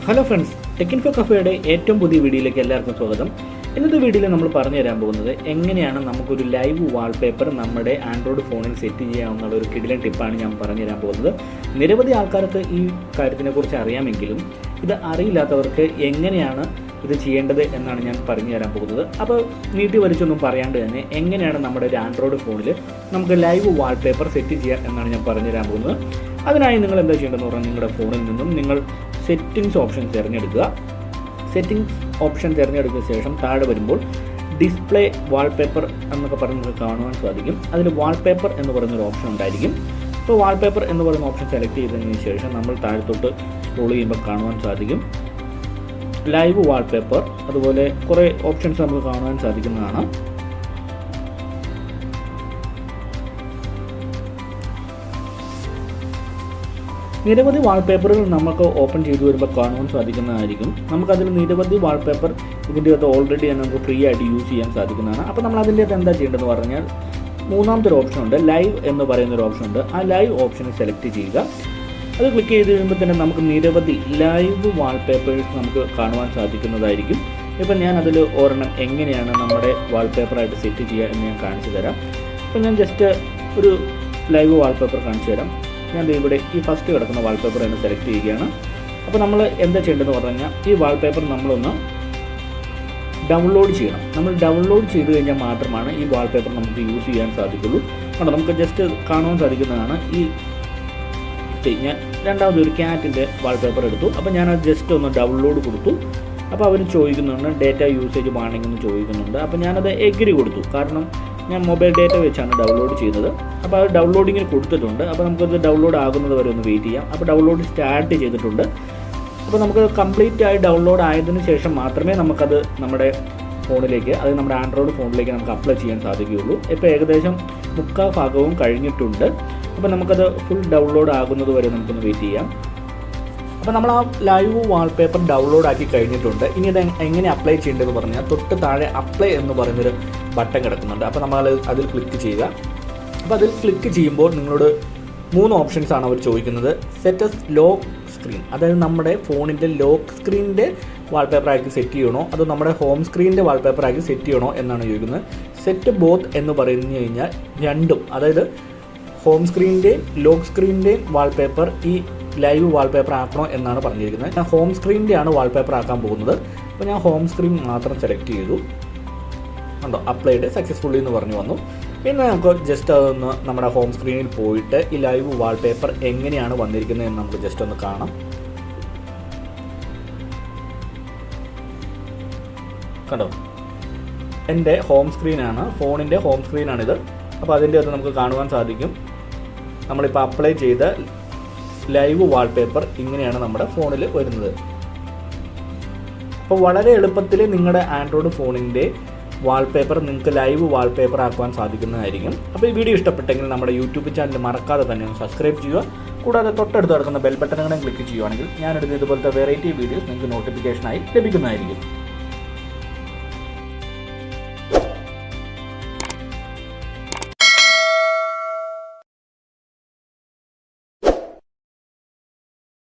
Hello friends, ടെക്കിൻഫോ കഫേയുടെ ഏറ്റവും പുതിയ വീഡിയോയിലേക്ക് എല്ലാവർക്കും സ്വാഗതം. ഇന്നത്തെ വീഡിയോയിൽ നമ്മൾ പറഞ്ഞു തരാൻ പോകുന്നത് എങ്ങനെയാണ് നമുക്കൊരു ലൈവ് വാൾപേപ്പർ നമ്മുടെ ആൻഡ്രോയിഡ് ഫോണിൽ സെറ്റ് ചെയ്യാവുന്ന ഒരു കിടിലൻ ടിപ്പാണ് ഞാൻ പറഞ്ഞു തരാൻ പോകുന്നത്. നിരവധി ആൾക്കാർക്ക് ഈ കാര്യത്തിനെക്കുറിച്ച് അറിയാമെങ്കിലും ഇത് അറിയില്ലാത്തവർക്ക് എങ്ങനെയാണ് ഇത് ചെയ്യേണ്ടത് എന്നാണ് ഞാൻ പറഞ്ഞു തരാൻ പോകുന്നത്. അപ്പോൾ നീട്ടി വലിച്ചൊന്നും പറയാണ്ട് തന്നെ എങ്ങനെയാണ് നമ്മുടെ ഒരു ആൻഡ്രോയിഡ് ഫോണിൽ നമുക്ക് ലൈവ് വാൾപേപ്പർ സെറ്റ് ചെയ്യാം എന്നാണ് ഞാൻ പറഞ്ഞു തരാൻ പോകുന്നത്. അതിനായി നിങ്ങൾ എന്താ ചെയ്യേണ്ടതെന്ന് പറഞ്ഞാൽ നിങ്ങളുടെ ഫോണിൽ നിന്നും നിങ്ങൾ സെറ്റിംഗ്സ് ഓപ്ഷൻ തിരഞ്ഞെടുക്കുക. സെറ്റിംഗ്സ് ഓപ്ഷൻ തിരഞ്ഞെടുക്കുന്ന ശേഷം താഴെ വരുമ്പോൾ ഡിസ്പ്ലേ വാൾപേപ്പർ എന്നൊക്കെ പറഞ്ഞ് നിങ്ങൾക്ക് കാണുവാൻ സാധിക്കും. അതിൽ വാൾപേപ്പർ എന്ന് പറയുന്നൊരു ഓപ്ഷൻ ഉണ്ടായിരിക്കും. അപ്പോൾ വാൾപേപ്പർ എന്ന് പറയുന്ന ഓപ്ഷൻ സെലക്ട് ചെയ്തതിന് ശേഷം നമ്മൾ താഴത്തോട്ട് സ്ക്രോൾ ചെയ്യുമ്പോൾ കാണുവാൻ സാധിക്കും ലൈവ് വാൾപേപ്പർ. അതുപോലെ കുറേ ഓപ്ഷൻസ് നമുക്ക് കാണുവാൻ സാധിക്കുന്നതാണ്. നിരവധി വാൾപേപ്പറുകൾ നമുക്ക് ഓപ്പൺ ചെയ്തു വരുമ്പോൾ കാണുവാൻ സാധിക്കുന്നതായിരിക്കും. നമുക്കതിൽ നിരവധി വാൾപേപ്പർ ഇതിൻ്റെ അകത്ത് ഓൾറെഡി നമുക്ക് ഫ്രീ ആയിട്ട് യൂസ് ചെയ്യാൻ സാധിക്കുന്നതാണ്. അപ്പോൾ നമ്മൾ അതിൻ്റെ അകത്ത് എന്താ ചെയ്യേണ്ടതെന്ന് പറഞ്ഞാൽ മൂന്നാമത്തെ ഒരു ഓപ്ഷൻ ഉണ്ട്, ലൈവ് എന്ന് പറയുന്നൊരു ഓപ്ഷൻ ഉണ്ട്. ആ ലൈവ് ഓപ്ഷൻ സെലക്ട് ചെയ്യുക. അത് ക്ലിക്ക് ചെയ്ത് കഴിയുമ്പോൾ തന്നെ നമുക്ക് നിരവധി ലൈവ് വാൾപേപ്പേഴ്സ് നമുക്ക് കാണുവാൻ സാധിക്കുന്നതായിരിക്കും. ഇപ്പം ഞാൻ അതിൽ ഒരെണ്ണം എങ്ങനെയാണ് നമ്മുടെ വാൾപേപ്പറായിട്ട് സെറ്റ് ചെയ്യുക എന്ന് ഞാൻ കാണിച്ചു തരാം. അപ്പോൾ ഞാൻ ജസ്റ്റ് ഒരു ലൈവ് വാൾപേപ്പർ കാണിച്ചു തരാം. ഞാൻ ഇവിടെ ഈ ഫസ്റ്റ് കിടക്കുന്ന വാൾപേപ്പർ തന്നെ സെലക്ട് ചെയ്യുകയാണ്. അപ്പോൾ നമ്മൾ എന്താ ചെയ്യേണ്ടതെന്ന് പറഞ്ഞു കഴിഞ്ഞാൽ ഈ വാൾപേപ്പർ നമ്മളൊന്ന് ഡൗൺലോഡ് ചെയ്യണം. നമ്മൾ ഡൗൺലോഡ് ചെയ്ത് കഴിഞ്ഞാൽ മാത്രമാണ് ഈ വാൾപേപ്പർ നമുക്ക് യൂസ് ചെയ്യാൻ സാധിക്കുള്ളൂ. അതുകൊണ്ട് നമുക്ക് ജസ്റ്റ് കാണുവാൻ സാധിക്കുന്നതാണ്. ഞാൻ രണ്ടാമത് ഒരു ക്യാറ്റിൻ്റെ വാൾപേപ്പർ എടുത്തു. അപ്പോൾ ഞാനത് ജസ്റ്റ് ഒന്ന് ഡൗൺലോഡ് കൊടുത്തു. അപ്പോൾ അവർ ചോദിക്കുന്നുണ്ട് ഡേറ്റ യൂസേജ് വാണിംഗ് എന്ന് ചോദിക്കുന്നുണ്ട്. അപ്പോൾ ഞാനത് എഗ്രി കൊടുത്തു. കാരണം ഞാൻ മൊബൈൽ ഡേറ്റ വെച്ചാണ് ഡൗൺലോഡ് ചെയ്യുന്നത്. അപ്പോൾ അത് ഡൗൺലോഡിങ്ങിന് കൊടുത്തിട്ടുണ്ട്. അപ്പോൾ നമുക്കത് ഡൗൺലോഡ് ആകുന്നത് വരെ ഒന്ന് വെയിറ്റ് ചെയ്യാം. അപ്പോൾ ഡൗൺലോഡ് സ്റ്റാർട്ട് ചെയ്തിട്ടുണ്ട്. അപ്പോൾ നമുക്ക് കംപ്ലീറ്റ് ആയി ഡൗൺലോഡ് ആയതിനു ശേഷം മാത്രമേ നമുക്കത് നമ്മുടെ ഫോണിലേക്ക്, അത് നമ്മുടെ ആൻഡ്രോയിഡ് ഫോണിലേക്ക് നമുക്ക് അപ്ലൈ ചെയ്യാൻ സാധിക്കുകയുള്ളൂ. ഇപ്പോൾ ഏകദേശം 3/4 ഭാഗവും കഴിഞ്ഞിട്ടുണ്ട്. അപ്പോൾ നമുക്കത് ഫുൾ ഡൗൺലോഡ് ആകുന്നത് വരെ നമുക്കൊന്ന് വെയിറ്റ് ചെയ്യാം. അപ്പോൾ നമ്മൾ ആ ലൈവ് വാൾപേപ്പർ ഡൗൺലോഡ് ആക്കി കഴിഞ്ഞിട്ടുണ്ട്. ഇനി ഇത് എങ്ങനെ അപ്ലൈ ചെയ്യേണ്ടതെന്ന് പറഞ്ഞാൽ തൊട്ട് താഴെ അപ്ലൈ എന്ന് പറയുന്നൊരു ബട്ടൺ കിടക്കുന്നുണ്ട്. അപ്പോൾ നമ്മൾ അതിൽ ക്ലിക്ക് ചെയ്യുക. അപ്പോൾ അതിൽ ക്ലിക്ക് ചെയ്യുമ്പോൾ നിങ്ങളോട് 3 ഓപ്ഷൻസാണ് അവർ ചോദിക്കുന്നത്. സെറ്റ് എസ് ലോക്ക് സ്ക്രീൻ, അതായത് നമ്മുടെ ഫോണിൻ്റെ ലോക്ക് സ്ക്രീനിൻ്റെ വാൾപേപ്പറാക്കി സെറ്റ് ചെയ്യണോ അതോ നമ്മുടെ ഹോം സ്ക്രീനിൻ്റെ വാൾപേപ്പറാക്കി സെറ്റ് ചെയ്യണോ എന്നാണ് ചോദിക്കുന്നത്. സെറ്റ് ബോത്ത് എന്ന് പറഞ്ഞു കഴിഞ്ഞാൽ രണ്ടും, അതായത് ഹോം സ്ക്രീനിൻ്റെയും ലോക്ക് സ്ക്രീനിൻ്റെയും വാൾപേപ്പർ ഈ ലൈവ് വാൾപേപ്പർ ആക്കണോ എന്നാണ് പറഞ്ഞിരിക്കുന്നത്. ഞാൻ ഹോം സ്ക്രീനിൻ്റെയാണ് വാൾപേപ്പർ ആക്കാൻ പോകുന്നത്. അപ്പോൾ ഞാൻ ഹോം സ്ക്രീൻ മാത്രം സെലക്ട് ചെയ്തു. ഉണ്ടോ, അപ്ലൈഡ് സക്സസ്ഫുള്ളി എന്ന് പറഞ്ഞു വന്നു. പിന്നെ നമുക്ക് ജസ്റ്റ് അതൊന്ന് നമ്മുടെ ഹോം സ്ക്രീനിൽ പോയിട്ട് ഈ ലൈവ് വാൾപേപ്പർ എങ്ങനെയാണ് വന്നിരിക്കുന്നത് എന്ന് നമുക്ക് ജസ്റ്റ് ഒന്ന് കാണാം. കണ്ടോ, എൻ്റെ ഹോം സ്ക്രീനാണ്, ഫോണിൻ്റെ ഹോം സ്ക്രീനാണിത്. അപ്പോൾ അതിൻ്റെ അത് നമുക്ക് കാണുവാൻ സാധിക്കും. നമ്മളിപ്പോൾ അപ്ലൈ ചെയ്ത ലൈവ് വാൾപേപ്പർ ഇങ്ങനെയാണ് നമ്മുടെ ഫോണിൽ വരുന്നത്. അപ്പോൾ വളരെ എളുപ്പത്തിൽ നിങ്ങളുടെ ആൻഡ്രോയിഡ് ഫോണിൻ്റെ വാൾപേപ്പർ നിങ്ങൾക്ക് ലൈവ് വാൾപേപ്പർ ആക്കുവാൻ സാധിക്കുന്നതായിരിക്കും. അപ്പോൾ ഈ വീഡിയോ ഇഷ്ടപ്പെട്ടെങ്കിൽ നമ്മുടെ യൂട്യൂബ് ചാനൽ മറക്കാതെ തന്നെ ഒന്ന് സബ്സ്ക്രൈബ് ചെയ്യുക. കൂടാതെ തൊട്ടടുത്ത് കിടക്കുന്ന ബെൽ ബട്ടണുകളും ക്ലിക്ക് ചെയ്യുവാണെങ്കിൽ ഞാനെടുക്കുന്ന ഇതുപോലത്തെ വെറൈറ്റി വീഡിയോസ് നിങ്ങൾക്ക് നോട്ടിഫിക്കേഷനായി ലഭിക്കുന്നതായിരിക്കും.